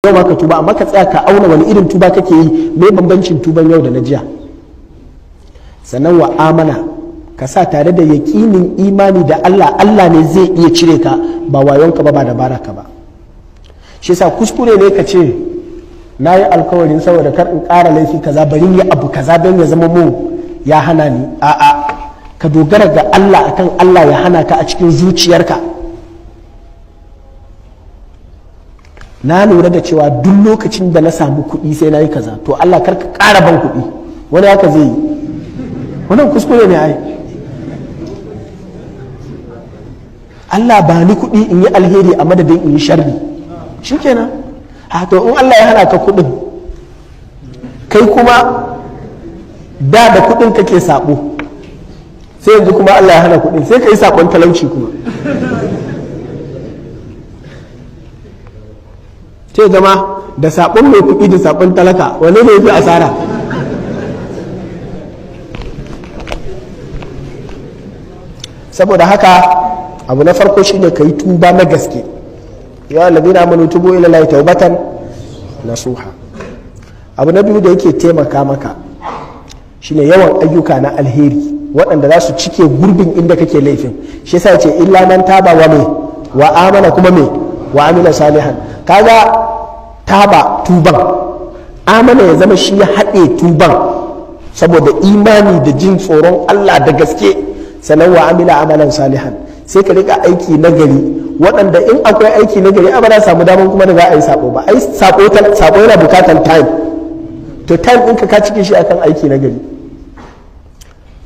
yau ma ka tuba, amma ka tsaya ka auna wani irin tuba kake yi, mai bambancin tuban yau da na jiya. Sannan wa amana, ka sa tare da yaƙinin imani da Allah ne zai iya cire ka, ba wayonka ba dabara ka ba. Shi yasa kuskure ne ka ce na yi alkawarin saboda kar in ƙara laifi kaza bari yi abu kaza don ya zama mun ya hana ni. A'a, ka dogara ga Allah akan Allah ya hana ka a cikin zuciyarka. Na lura da cewa duk lokacin da na samu kuɗi sai na yi kaza, to Allah kar ka ƙara ban kuɗi, wani haka zai yi. Wannan kuskure ne ai. Allah ba ni kuɗi in yi alheri a madadin in yi sharri, shikenan. To in Allah ya hana ka kuɗin, kai kuma da kuɗin kake sabo, sai yanzu kuma Allah ya hana kuɗin, sai ka yi sabon talauci kuma. sai zama da sabon mai kuɗi da sabon talaka, wane ne fi asara? Saboda haka abu na farko shine ka yi tuba na gaske. Ya alladhina amanu tubu ila Allahi taubatan nasuha. Abu na biyu da yake taimaka maka shine yawan ayyuka na alheri waɗanda za su cike gurbin inda kake laifin. Shi yasa ce illa man taba wa amana kuma wa amila salihan. Kaga taba tuban, amana ya zama shi ya haɗe tuban saboda imani da jin tsoron Allah da gaske. Sannan wa amila amalan salihan, sai ka rika aiki nagari waɗanda in akwai aiki nagari a ba za samu damar kuma da za a yi sabo ba. Ai sabo yana bukatar time, to time ɗinka ka cike shi akan aiki nagari.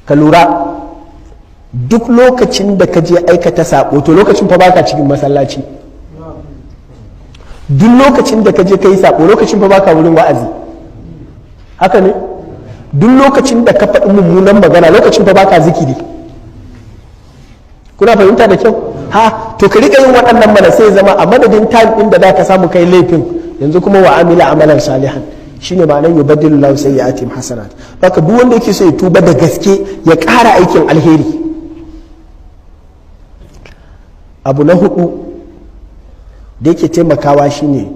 Ka lura duk lokacin da ka je aikata sabo, to lokacin fa baka cikin masallaci. Duk lokacin da ka je ka yi sabo, lokacin fa baka wurin wa'azi, haka ne? Duk lokacin da ka faɗi mummunan magana, lokacin fa baka zikiri. Kuna fahimta da kyau? To ka riƙa yin waɗannan mana sai zama a madadin time ɗin da za ka samu kai laifin, yanzu kuma wa amila amalan salihan, shine ma'anar yubaddilu Allahu sayyi'atihim hasanat. Haka duk wanda yake so ya tuba da gaske ya ƙara aikin alheri. Abu na hudu da yake taimakawa shine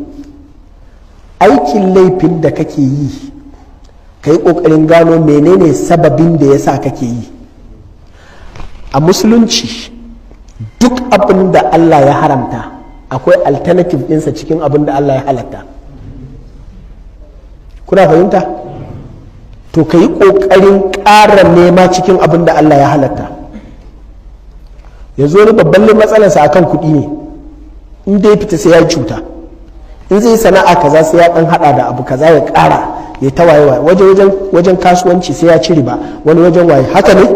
aikin laifin da kake yi, ka yi ƙoƙarin gano menene sababin da ya sa kake yi. A musulunci duk abin da Allah ya haramta akwai alternative ɗinsa cikin abin da Allah ya halatta. Kuna fahimta? To ka yi ƙoƙarin ƙara nema cikin abin da Allah ya halatta. Yanzu wani babban matsalarsa akan kuɗi ne, in dai fita sai ya yi cuta, in zai sana'a kaza sai ya ɗan haɗa da abu kaza ya ƙara ya ta waye wajen kasuwanci sai ya ci riba, wani wajen waye, haka ne?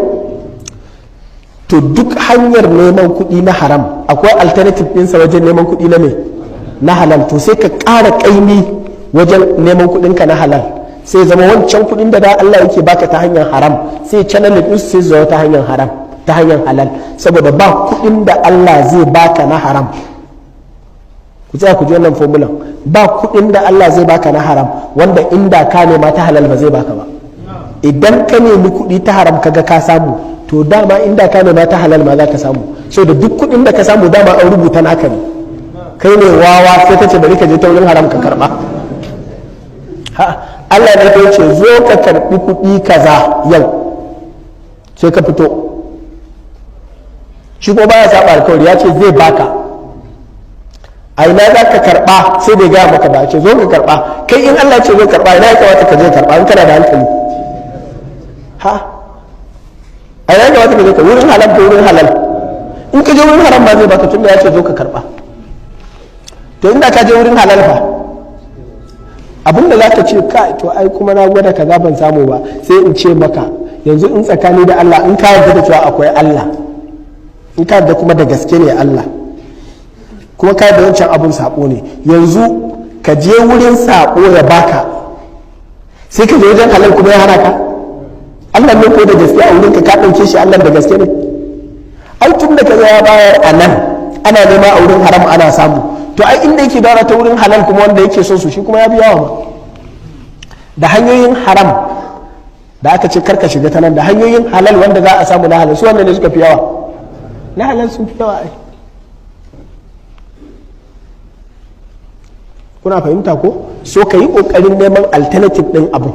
To duk hanyar neman kuɗi na haram akwai alternative ɗinsa wajen neman kuɗi na halal. To sai ka ƙara ƙaimi wajen neman kuɗinka na halal, sai zama wancan kuɗin da Allah yake baka ta hanyar haram sai channel ɗinsu sai zuwa ta hanyar haram, ta hanyar halal, saboda ba kuɗin da Allah zai baka na haram. Ku tsaya ku ji wannan formulan, ba kuɗin da Allah zai baka na haram wanda inda ka nema ta halal ba zai baka ba. Idan ka nemi kuɗi ta haram kaga ka samu, to dama inda ka nema ta halal ma za ka samu. So da duk kuɗin da ka samu dama an rubuta naka ne, kai ne wawa sai ka ce bari ka je ta wurin haram ka karɓa. Allah ne ya ce zo ka karɓi kuɗi kaza yau, sai ka fito. Shi ko baya saba alkawari, ya ce zai baka. A ina za ka karɓa sai bai gaya maka ba, ce zo ka karɓa. Kai in Allah ce zo karɓa, ina ya kamata ka je karɓa in kana da hankali. A ina ya kamata ka je ka wurin halal ko wurin halal. In ka je wurin haram ba zai baka, tun da ya ce zo ka karɓa. To inda ka je wurin halal fa, abinda za ka ce kai to ai kuma na gwada kaza ban samu ba, sai in ce maka yanzu in tsakani da Allah, in ka yarda da cewa akwai Allah, in ka yarda kuma da gaske ne Allah, kuma ka yarda wancan abun sako ne, yanzu ka je wurin sako ya baka, sai ka je wajen halal kuma ya hana ka. Allah ne ko da gaske a wurin ka ɗauke shi Allah da gaske ne? Ai tun da ka ya bayar a nan ana nema a wurin haram ana samu, to ai inda yake daura ta wurin halal kuma wanda yake son su shi kuma ya fi yawa ma. Da hanyoyin haram da aka ce karka shiga ta nan, da hanyoyin halal wanda za a samu na halal, su wanda ne suka fi yawa? Na halal sun fi yawa ai. kuna fahimta ko so ka yi ƙoƙarin neman alternative ɗin abu